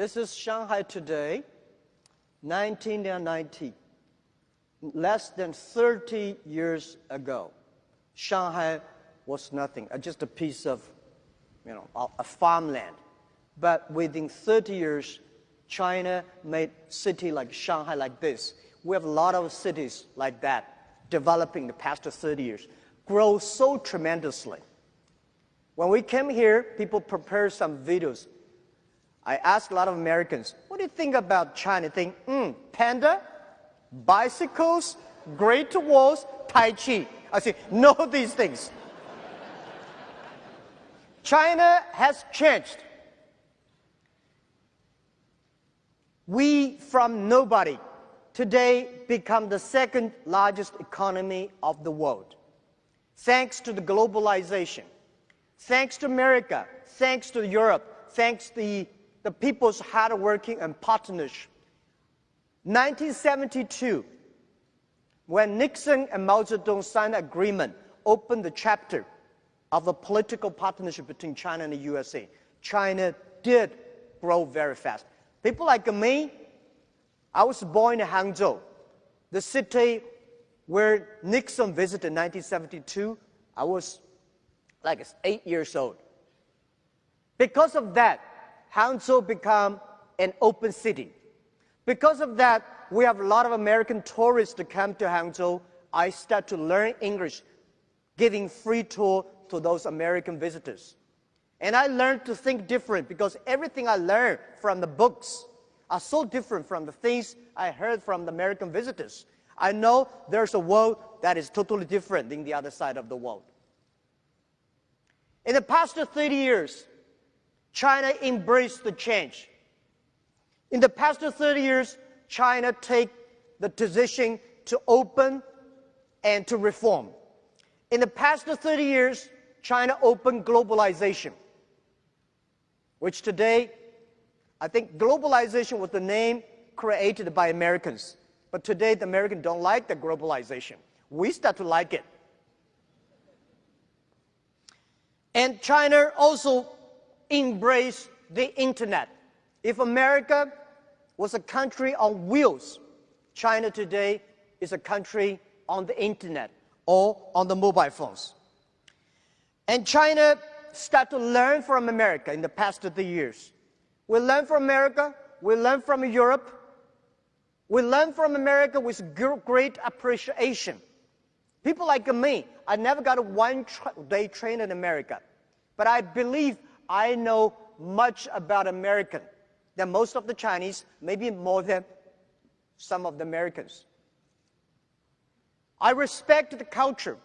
This is Shanghai today, 1990. Less than 30 years ago, Shanghai was nothing, just a piece of, a farmland. But within 30 years, China made a city like Shanghai like this. We have a lot of cities like that developing the past 30 years, grow so tremendously. When we came here, people prepared some videos. I asked a lot of Americans, what do you think about China? They think, panda, bicycles, Great Walls, Tai Chi. I say, know these things. China has changed. We, from nobody, today become the second largest economy of the world. Thanks to the globalization, thanks to America, thanks to Europe, thanks to the people's hard working and partnership. 1972, when Nixon and Mao Zedong signed an agreement, opened the chapter of a political partnership between China and the USA, China did grow very fast. People like me, I was born in Hangzhou, the city where Nixon visited in 1972. I was like 8 years old. Because of that, Hangzhou became an open city. Because of that, we have a lot of American tourists to come to Hangzhou. I start to learn English, giving free tour to those American visitors. And I learned to think different because everything I learned from the books are so different from the things I heard from the American visitors. I know there's a world that is totally different than the other side of the world. In the past 30 years, China embraced the change. In the past 30 years, China take the decision to open and to reform. In the past 30 years, China opened globalization, which today, I think globalization was the name created by Americans. But today, the Americans don't like the globalization. We start to like it. And China also embraced the internet. If America was a country on wheels, China today is a country on the internet or on the mobile phones. And China started to learn from America in the past 30 years. We learn from America, we learn from Europe, we learn from America with great appreciation. People like me, I never got a one-day training in America, but I believe I know much about American than most of the Chinese, maybe more than some of the Americans. I respect the culture.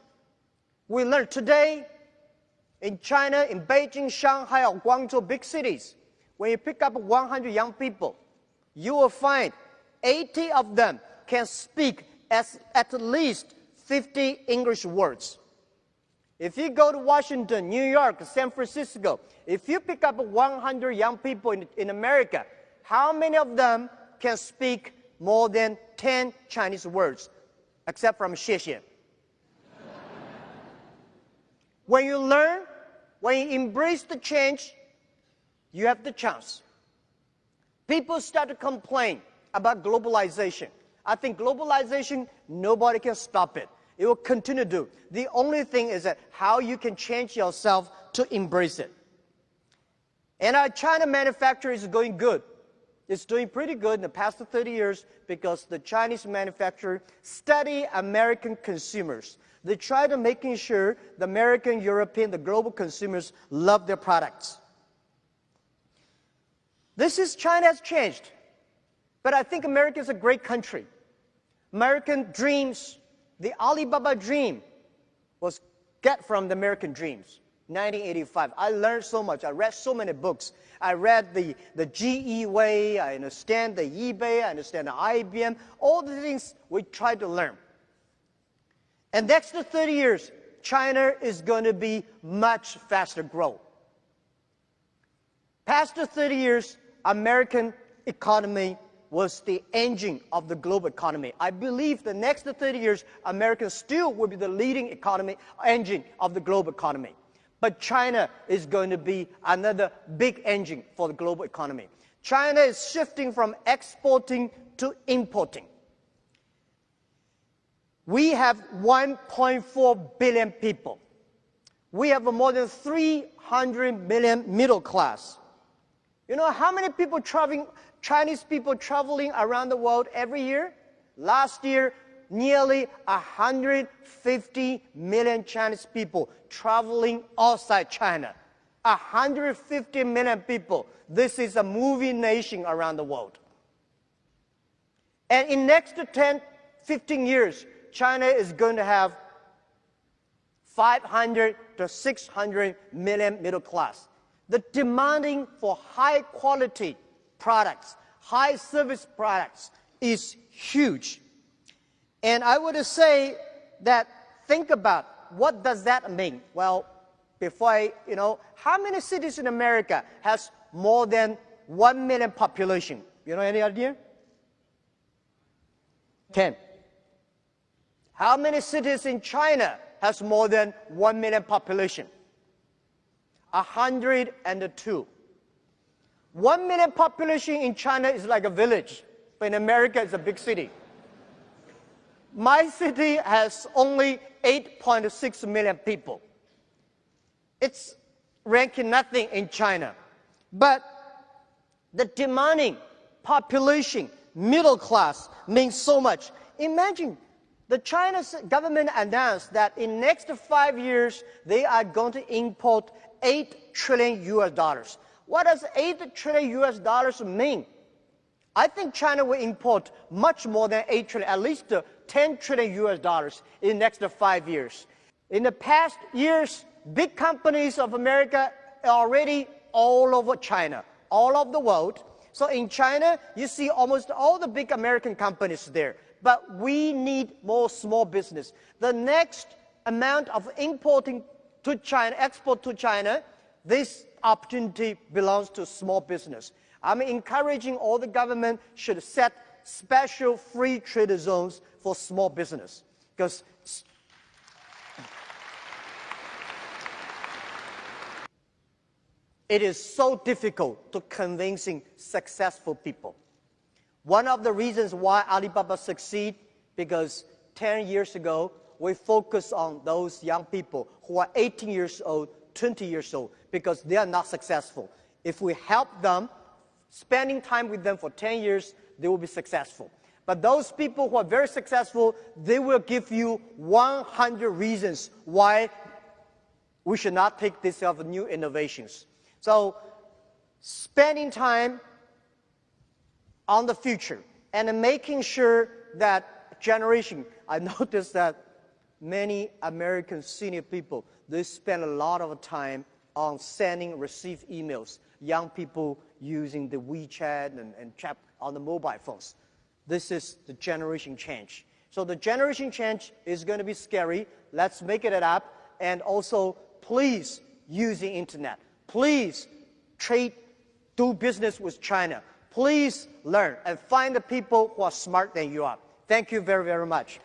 We learn today in China, in Beijing, Shanghai, or Guangzhou, big cities, when you pick up 100 young people, you will find 80 of them can speak at least 50 English words. If you go to Washington, New York, San Francisco, if you pick up 100 young people in America, how many of them can speak more than 10 Chinese words, except from 谢谢? When you learn, when you embrace the change, you have the chance. People start to complain about globalization. I think globalization, nobody can stop it. It will continue to do. The only thing is that how you can change yourself to embrace it. And our China manufacturer is going good. It's doing pretty good in the past 30 years because the Chinese manufacturer study American consumers. They try to making sure the American, European, the global consumers love their products. China has changed. But I think America is a great country. American dreams, the Alibaba dream was get from the American dreams. 1985. I learned so much. I read so many books. I read the GE way. I understand the eBay. I understand the IBM. All the things we tried to learn. And next to 30 years, China is going to be much faster growth. Past 30 years, American economy was the engine of the global economy. I believe the next 30 years, America still will be the leading engine of the global economy. But China is going to be another big engine for the global economy. China is shifting from exporting to importing. We have 1.4 billion people. We have more than 300 million middle class. You know how many people Chinese people traveling around the world every year? Last year, nearly 150 million Chinese people traveling outside China. 150 million people. This is a moving nation around the world. And in next 10, 15 years, China is going to have 500 to 600 million middle class. The demanding for high quality products, high service products is huge. And I would say that, think about what does that mean? Well, before how many cities in America has more than 1 million population? You know, any idea? 10. How many cities in China has more than 1 million population? 102. 1 million population in China is like a village, but in America it's a big city. My city has only 8.6 million people. It's ranking nothing in China. But the demanding population, middle class, means so much. Imagine the Chinese government announced that in next 5 years, they are going to import $8 trillion US. What does $8 trillion US mean? I think China will import much more than 8 trillion, at least 10 trillion US in the next 5 years. In the past years, big companies of America are already all over China, all over the world. So in China, you see almost all the big American companies there. But we need more small business. The next amount of importing to China, export to China, this opportunity belongs to small business. I'm encouraging all the government should set special free trade zones for small business, because it is so difficult to convincing successful people. One of the reasons why Alibaba succeed, because 10 years ago, we focused on those young people who are 18 years old, 20 years old, because they are not successful. If we help them, spending time with them for 10 years, they will be successful. But those people who are very successful, they will give you 100 reasons why we should not take this of new innovations. So spending time on the future and making sure that generation, I noticed that many American senior people, they spend a lot of time on sending, receive emails. Young people using the WeChat and chat on the mobile phones. This is the generation change. So the generation change is going to be scary. Let's make it up. And also, please use the internet. Please do business with China. Please learn and find the people who are smart than you are. Thank you very, very much.